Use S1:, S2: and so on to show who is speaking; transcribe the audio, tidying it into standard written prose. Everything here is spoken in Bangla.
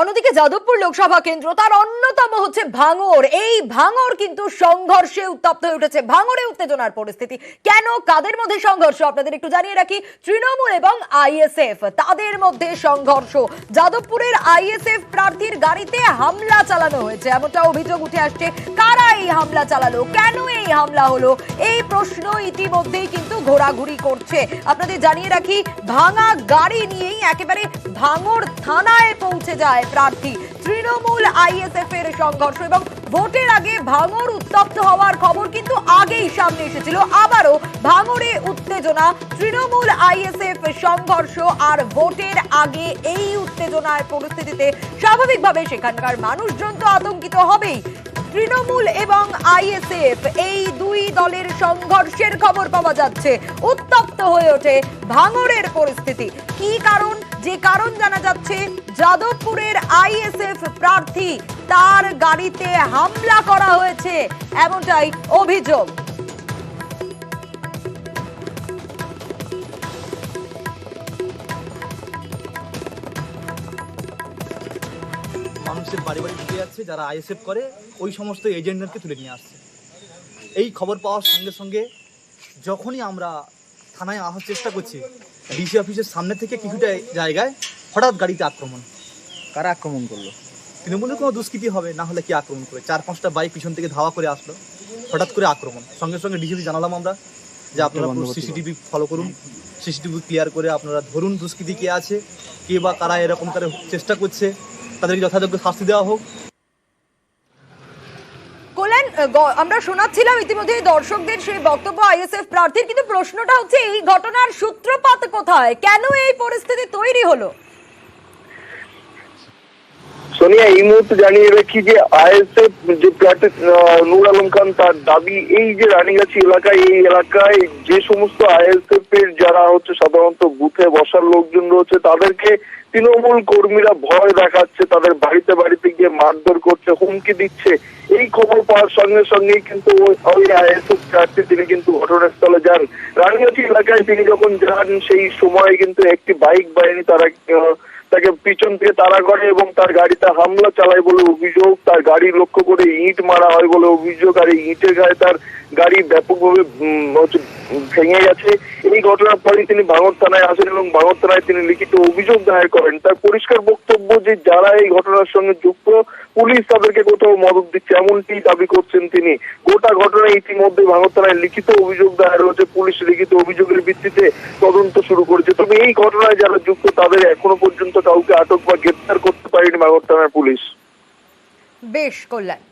S1: অন্যদিকে যাদবপুর লোকসভা কেন্দ্র তার অন্যতম হচ্ছে ভাঙড়। এই ভাঙড় কিন্তু সংঘর্ষে উত্তপ্ত হয়ে উঠেছে, ভাঙড়ে উত্তেজনার পরিস্থিতি। কেন, কাদের মধ্যে সংঘর্ষ আপনাদের একটু জানিয়ে রাখি। তৃণমূল এবং আইএসএফ তাদের মধ্যে সংঘর্ষ। যাদবপুরের আইএসএফ প্রার্থীর গাড়িতে হামলা চালানো হয়েছে, এমনটা অভিযোগ উঠে আসছে। কারা এই হামলা চালালো, কেন এই হামলা হলো, এই প্রশ্ন ইতিমধ্যেই কিন্তু ঘোরাঘুরি করছে। আপনাদের জানিয়ে রাখি, ভাঙা গাড়ি নিয়েই একেবারে ভাঙড় থানায় পৌঁছে যায় প্রার্থী। তৃণমূল আইএসএফ এর সংঘর্ষ এবং ভোটের আগে ভাঙড় উত্তপ্ত হওয়ার খবর কিন্তু আগেই সামনে এসেছিল। আবারও ভাঙড়ে উত্তেজনা, তৃণমূল আইএসএফ সংঘর্ষ আর ভোটের আগে এই উত্তেজনার পরিস্থিতিতে স্বাভাবিকভাবে সেখানকার মানুষজন তো আতঙ্কিত হবেই। তৃণমূল এবং আইএসএফ এই দুই দলের সংঘর্ষের খবর পাওয়া যাচ্ছে, উত্তপ্ত হয়ে ওঠে ভাঙড়ের পরিস্থিতি। কি কারণ? যে কারণ জানা যাচ্ছে, যাদবপুরের আইএসএফ প্রার্থী তার গাড়িতে হামলা করা হয়েছে, এমনটাই অভিযোগ।
S2: মানুষের বাড়ি বাড়ি ঢুকে যাচ্ছে, যারা আইএসএফ করে ওই সমস্ত এজেন্টদেরকে তুলে নিয়ে আসছে। এই খবর পাওয়ার সঙ্গে সঙ্গে যখনই আমরা থানায় আসার চেষ্টা করছি, ডিসি অফিসের সামনে থেকে কিছুটা জায়গায় হঠাৎ গাড়িতে আক্রমণ।
S3: কারা আক্রমণ করলো?
S2: তৃণমূলের কোনো দুষ্কৃতি হবে, না হলে কি আক্রমণ করে? 4-5টা বাইক পিছন থেকে ধাওয়া করে আসলো, হঠাৎ করে আক্রমণ। সঙ্গে সঙ্গে ডিসিকে জানালাম আমরা যে আপনারা সিসিটিভি ফলো করুন, সিসিটিভি ক্লিয়ার করে আপনারা ধরুন দুষ্কৃতি কে আছে, কে বা কারা এরকম করে চেষ্টা করছে, তাদেরকে যথাযোগ্য শাস্তি দেওয়া হোক।
S1: কল্যাণ, আমরা শোনাচ্ছিলাম ইতিমধ্যে দর্শকদের সেই বক্তব্য আইএসএফ প্রার্থীর, কিন্তু প্রশ্নটা হচ্ছে এই ঘটনার সূত্রপাত কোথায়, কেন এই পরিস্থিতি তৈরি হলো?
S4: সোনিয়া, এই মুহূর্তে জানিয়ে রাখি যে আইএসএফ যে প্রার্থী নূর আলম খান, তার দাবি এই যে রানীগাছি এলাকায়, এই এলাকায় যে সমস্ত আইএসএফ এর যারা হচ্ছে সাধারণত বুথে বসার লোকজন রয়েছে, তাদেরকে তৃণমূল কর্মীরা ভয় দেখাচ্ছে, তাদের বাড়িতে বাড়িতে গিয়ে মারধর করছে, হুমকি দিচ্ছে। এই খবর পাওয়ার সঙ্গে সঙ্গেই কিন্তু ওই আইএসএফ প্রার্থী তিনি কিন্তু ঘটনাস্থলে যান। রানীগাছি এলাকায় তিনি যখন যান, সেই সময় কিন্তু একটি বাইক বাহিনী তাকে পিছন থেকে তাড়া করে এবং তার গাড়িতে হামলা চালায় বলে অভিযোগ। তার গাড়ি লক্ষ্য করে ইট মারা হয় বলে অভিযোগ, আর এই ইটের গায়ে তার গাড়ি ব্যাপকভাবে ভেঙে গেছে। এই ঘটনার পরে তিনি ভাঙড় থানায় আসেন এবং ভাঙড় থানায় তিনি লিখিত অভিযোগ দায়ের করেন। তার পরিষ্কার বক্তব্য যে যারা এই ঘটনার সঙ্গে যুক্ত, পুলিশ তাদেরকে কোথাও মদত দিচ্ছে, এমনটি দাবি করছেন তিনি। গোটা ঘটনায় ইতিমধ্যে ভাঙড় থানায় লিখিত অভিযোগ দায়ের হয়েছে, পুলিশ লিখিত অভিযোগের ভিত্তিতে তদন্ত শুরু করেছে। তবে এই ঘটনায় যারা যুক্ত তাদের এখনো পর্যন্ত কাউকে আটক বা গ্রেপ্তার করতে পারেনি ভাঙড় থানার পুলিশ।
S1: বেশ কল্যাণ।